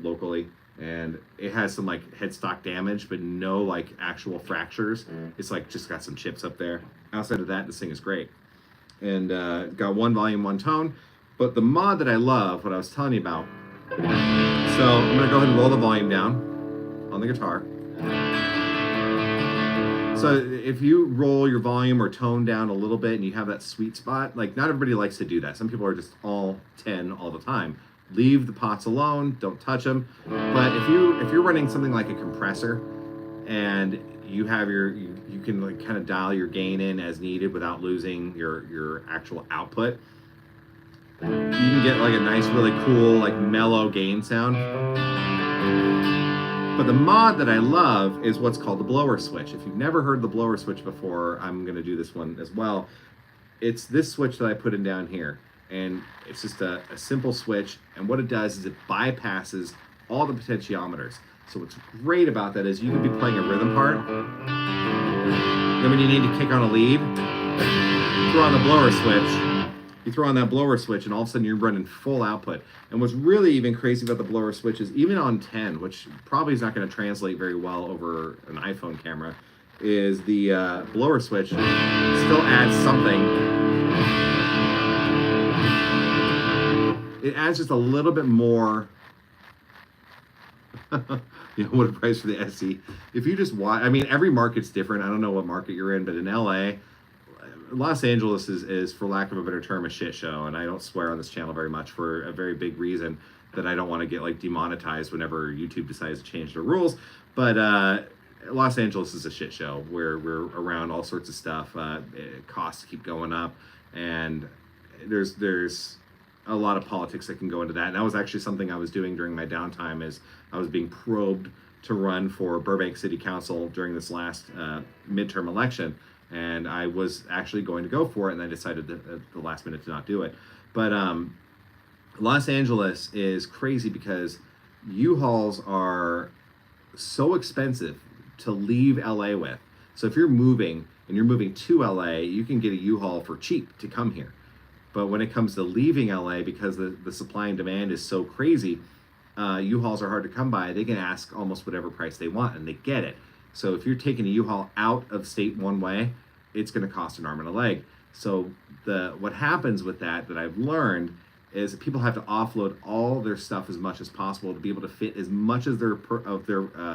locally, and it has some like headstock damage, but no like actual fractures. It's like just got some chips up there. Outside of that, this thing is great, and got one volume, one tone. But the mod that I love, what I was telling you about. So I'm gonna go ahead and roll the volume down on the guitar. So if you roll your volume or tone down a little bit and you have that sweet spot, like not everybody likes to do that. Some people are just all 10 all the time. Leave the pots alone, don't touch them. But if you're running something like a compressor and you have you can like kind of dial your gain in as needed without losing your actual output. You can get like a nice, really cool, like mellow gain sound. But the mod that I love is what's called the blower switch. If you've never heard the blower switch before, I'm going to do this one as well. It's this switch that I put in down here. And it's just a simple switch. And what it does is it bypasses all the potentiometers. So what's great about that is you can be playing a rhythm part. Then when you need to kick on a lead, throw on the blower switch. You throw on that blower switch and all of a sudden you're running full output. And what's really even crazy about the blower switch is even on 10, which probably is not going to translate very well over an iPhone camera, is the blower switch still adds something. It adds just a little bit more. What a price for the SE. If you just watch, I mean, every market's different. I don't know what market you're in, but in LA, Los Angeles is, for lack of a better term, a shit show, and I don't swear on this channel very much for a very big reason that I don't want to get like demonetized whenever YouTube decides to change their rules. But Los Angeles is a shit show where we're around all sorts of stuff. Costs keep going up, and there's a lot of politics that can go into that. And that was actually something I was doing during my downtime, is I was being probed to run for Burbank City Council during this last midterm election. And I was actually going to go for it, and I decided at the last minute to not do it. But Los Angeles is crazy because U-Hauls are so expensive to leave LA with. So if you're moving and you're moving to LA, you can get a U-Haul for cheap to come here. But when it comes to leaving LA, because the supply and demand is so crazy, U-Hauls are hard to come by. They can ask almost whatever price they want, and they get it. So if you're taking a U-Haul out of state one way, it's going to cost an arm and a leg. So what happens with that I've learned is that people have to offload all their stuff as much as possible to be able to fit as much as their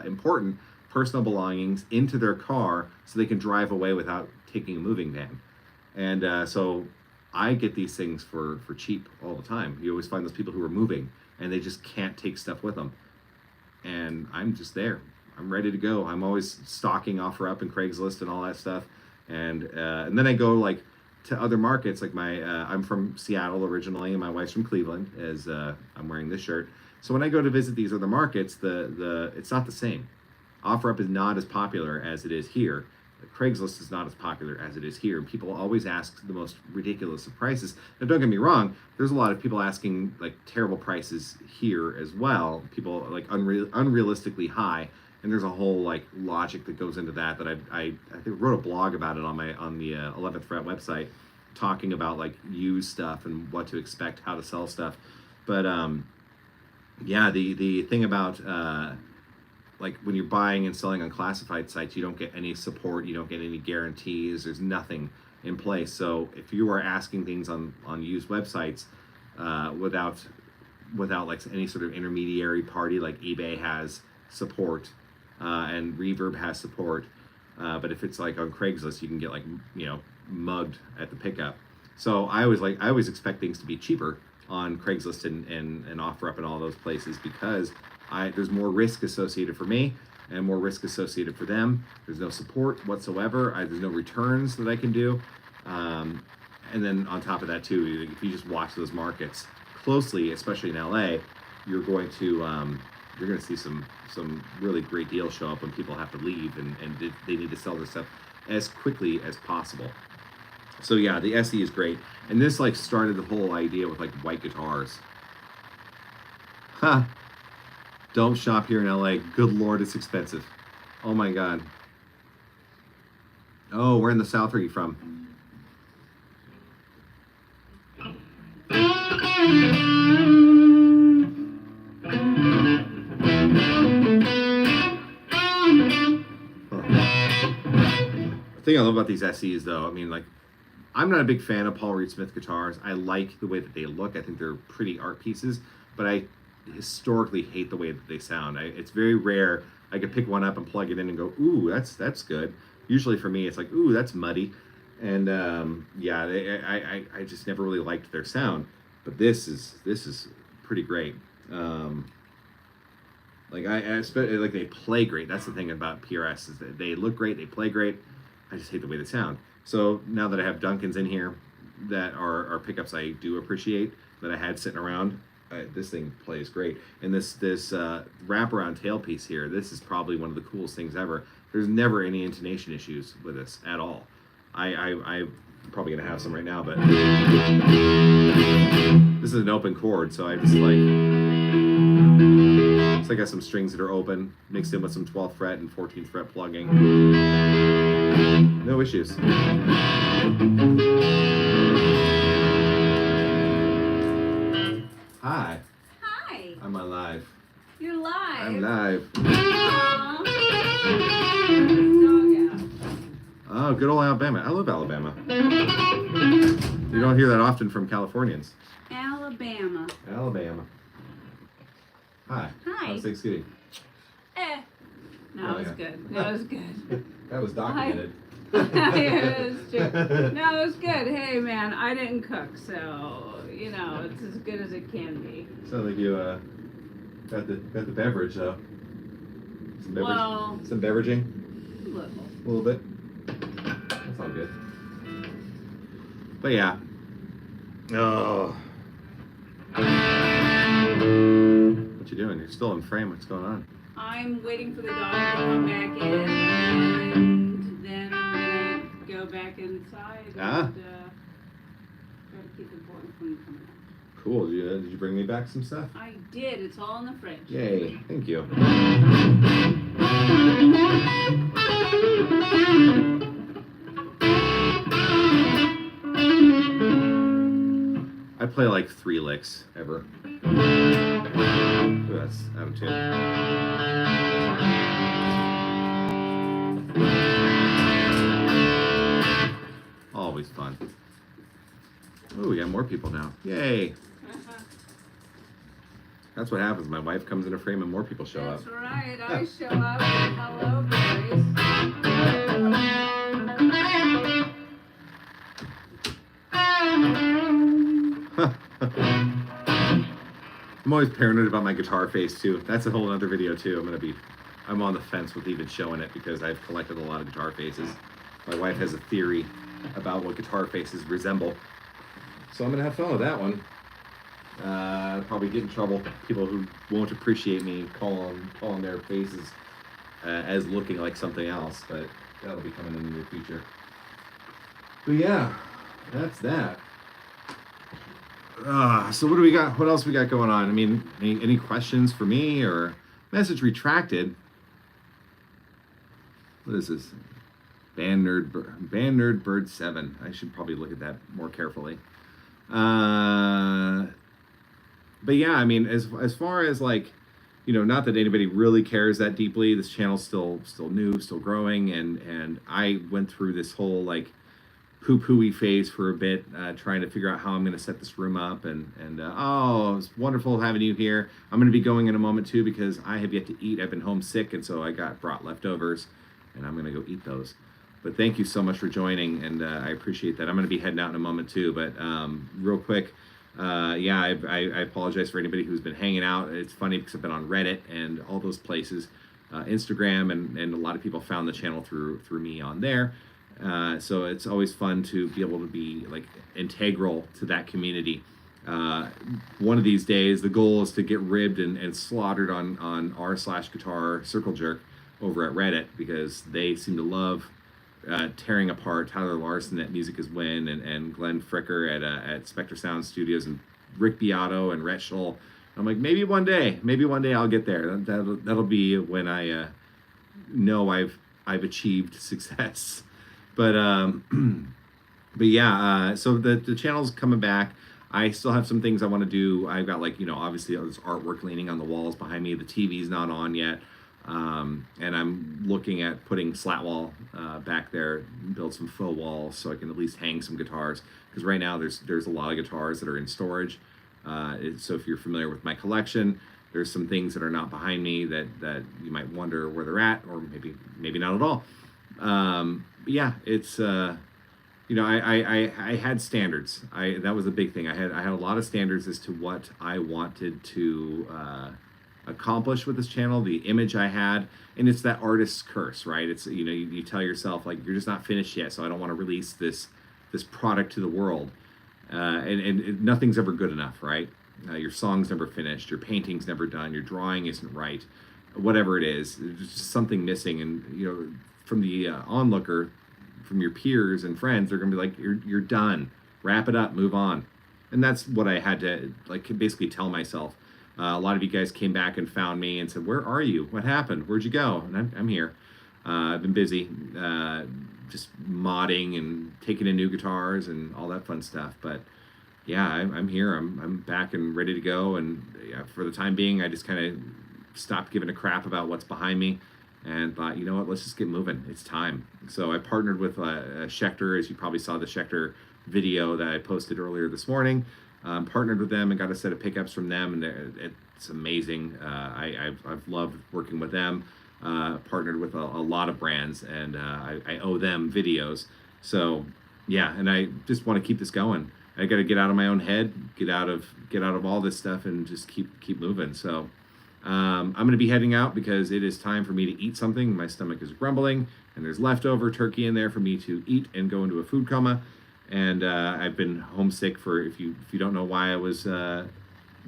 important personal belongings into their car so they can drive away without taking a moving van. And so I get these things for cheap all the time. You always find those people who are moving and they just can't take stuff with them. And I'm just there. I'm ready to go. I'm always stalking OfferUp and Craigslist and all that stuff, and then I go like to other markets. Like I'm from Seattle originally, and my wife's from Cleveland. As I'm wearing this shirt, so when I go to visit these other markets, it's not the same. OfferUp is not as popular as it is here. Craigslist is not as popular as it is here. And people always ask the most ridiculous of prices. Now, don't get me wrong. There's a lot of people asking like terrible prices here as well. People like unrealistically high. And there's a whole like logic that goes into that I think wrote a blog about it on the 11th Fret website, talking about like used stuff and what to expect, how to sell stuff. But yeah, the thing about like when you're buying and selling on classified sites, you don't get any support, you don't get any guarantees. There's nothing in place. So if you are asking things on used websites without like any sort of intermediary party, like eBay has support and Reverb has support, but if it's like on Craigslist, you can get like mugged at the pickup. So I always expect things to be cheaper on Craigslist and OfferUp and all those places, because there's more risk associated for me and more risk associated for them. There's no support whatsoever. There's no returns that I can do. And then on top of that too, if you just watch those markets closely, especially in LA, you're going to see some really great deals show up when people have to leave and they need to sell their stuff as quickly as possible. So yeah, the SE is great. And this like started the whole idea with like white guitars. Huh. Don't shop here in LA. Good Lord, it's expensive. Oh my God. Oh, where in the South are you from? The thing I love about these SEs though, I mean, like, I'm not a big fan of Paul Reed Smith guitars. I like the way that they look. I think they're pretty art pieces, but I historically hate the way that they sound. It's very rare I could pick one up and plug it in and go, ooh, that's good. Usually for me, it's like, ooh, that's muddy. And yeah, I just never really liked their sound. But this is pretty great. Like like they play great. That's the thing about PRS, is that they look great, they play great. I just hate the way they sound. So now that I have Duncans in here that are pickups I do appreciate, that I had sitting around, this thing plays great. And this wraparound tailpiece here, this is probably one of the coolest things ever. There's never any intonation issues with this at all. I'm probably gonna have some right now, but this is an open chord, so I just like, so I got some strings that are open, mixed in with some 12th fret and 14th fret plugging. No issues. Hi. Hi. I'm on live. You're live. I'm live. Aww. Oh, good old Alabama. I love Alabama. You don't hear that often from Californians. Alabama. Alabama. Hi. Hi. How's Thanksgiving? No, Oh, it was yeah. good. No, it was good. That was documented. It was true. No, it was good. Hey, man, I didn't cook, so, it's as good as it can be. Sounds like you got the beverage though. Some beverage. Well, some beveraging. little. A little bit. That's all good. But yeah. Oh. What you doing? You're still in frame. What's going on? I'm waiting for the dog to come back in, and then I'm going to go back inside and try to keep it important from coming out. Cool. Did you bring me back some stuff? I did. It's all in the fridge. Yay. Thank you. I play like 3 licks ever. Ooh, that's out of tune. Always fun. Oh, we got more people now. Yay. That's what happens. My wife comes in a frame and more people show up. That's right. I show up. Hello, boys. I'm always paranoid about my guitar face too. That's a whole other video too. I'm on the fence with even showing it because I've collected a lot of guitar faces. My wife has a theory about what guitar faces resemble. So I'm gonna have fun with that one. Probably get in trouble. People who won't appreciate me calling their faces as looking like something else, but that'll be coming in the near future. But yeah, that's that. So what do we got? What else we got going on? I mean, any questions for me or message retracted? What is this? Band Nerd Bird 7. I should probably look at that more carefully. But yeah, I mean, as far as like not that anybody really cares that deeply. This channel's still new, still growing, and I went through this whole like poo-pooey phase for a bit, trying to figure out how I'm going to set this room up, and oh, it's wonderful having you here. I'm going to be going in a moment too because I have yet to eat. I've been homesick, and so I brought leftovers, and I'm going to go eat those. But thank you so much for joining, and I appreciate that. I'm going to be heading out in a moment too, but real quick, yeah, I apologize for anybody who's been hanging out. It's funny because I've been on Reddit and all those places, Instagram, and a lot of people found the channel through me on there. So it's always fun to be able to be like integral to that community. One of these days, the goal is to get ribbed and slaughtered on r/guitar circle jerk over at Reddit because they seem to love tearing apart Tyler Larson at Music Is Win and Glenn Fricker at Spectre Sound Studios and Rick Beato and Rhett Scholl. I'm like, maybe one day I'll get there. That'll be when I know I've achieved success. But yeah, so the channel's coming back. I still have some things I want to do. I've got like, obviously there's artwork leaning on the walls behind me. The TV's not on yet. And I'm looking at putting slat wall back there, build some faux walls so I can at least hang some guitars. Because right now there's a lot of guitars that are in storage. So if you're familiar with my collection, there's some things that are not behind me that you might wonder where they're at, or maybe not at all. Yeah, it's I had standards. That was a big thing. I had a lot of standards as to what I wanted to accomplish with this channel, the image I had, and it's that artist's curse, right? It's you tell yourself like you're just not finished yet, so I don't want to release this product to the world, and nothing's ever good enough, right? Your song's never finished, your painting's never done, your drawing isn't right, whatever it is, there's just something missing, and from the onlooker, from your peers and friends, they're gonna be like, you're done, wrap it up, move on. And that's what I had to like basically tell myself. A lot of you guys came back and found me and said, where are you? What happened? Where'd you go? And I'm here. I've been busy just modding and taking in new guitars and all that fun stuff. But yeah, I'm here. I'm back and ready to go. And yeah, for the time being, I just kind of stopped giving a crap about what's behind me and thought, you know what, let's just get moving. It's time. So I partnered with Schecter, as you probably saw the Schecter video that I posted earlier this morning. Partnered with them and got a set of pickups from them, and it's amazing. I've loved working with them. Partnered with a lot of brands, and I owe them videos. So yeah, and I just want to keep this going. I got to get out of my own head, get out of all this stuff, and just keep moving. So I'm going to be heading out because it is time for me to eat something. My stomach is grumbling, and there's leftover turkey in there for me to eat and go into a food coma. And I've been homesick for, if you don't know why I was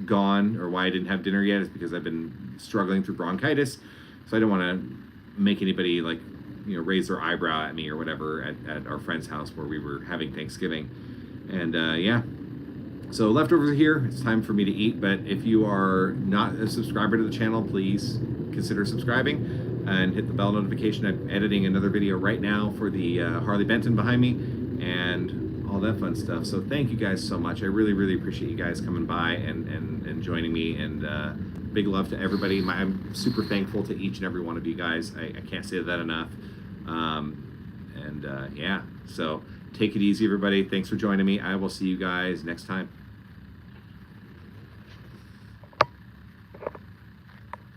gone or why I didn't have dinner yet, it's because I've been struggling through bronchitis. So I don't want to make anybody like, raise their eyebrow at me or whatever at our friend's house where we were having Thanksgiving. And yeah, so leftovers are here. It's time for me to eat. But if you are not a subscriber to the channel, please consider subscribing and hit the bell notification. I'm editing another video right now for the Harley Benton behind me and all that fun stuff. So thank you guys so much. I really, really appreciate you guys coming by and joining me, and big love to everybody. I'm super thankful to each and every one of you guys. I can't say that enough. Yeah, so take it easy, everybody. Thanks for joining me. I will see you guys next time.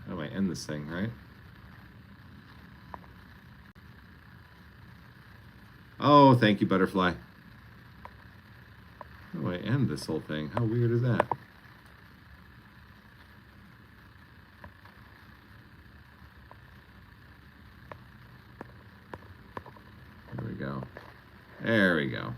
How do I end this thing, right? Oh, thank you, Butterfly. How do I end this whole thing? How weird is that? There we go. There we go.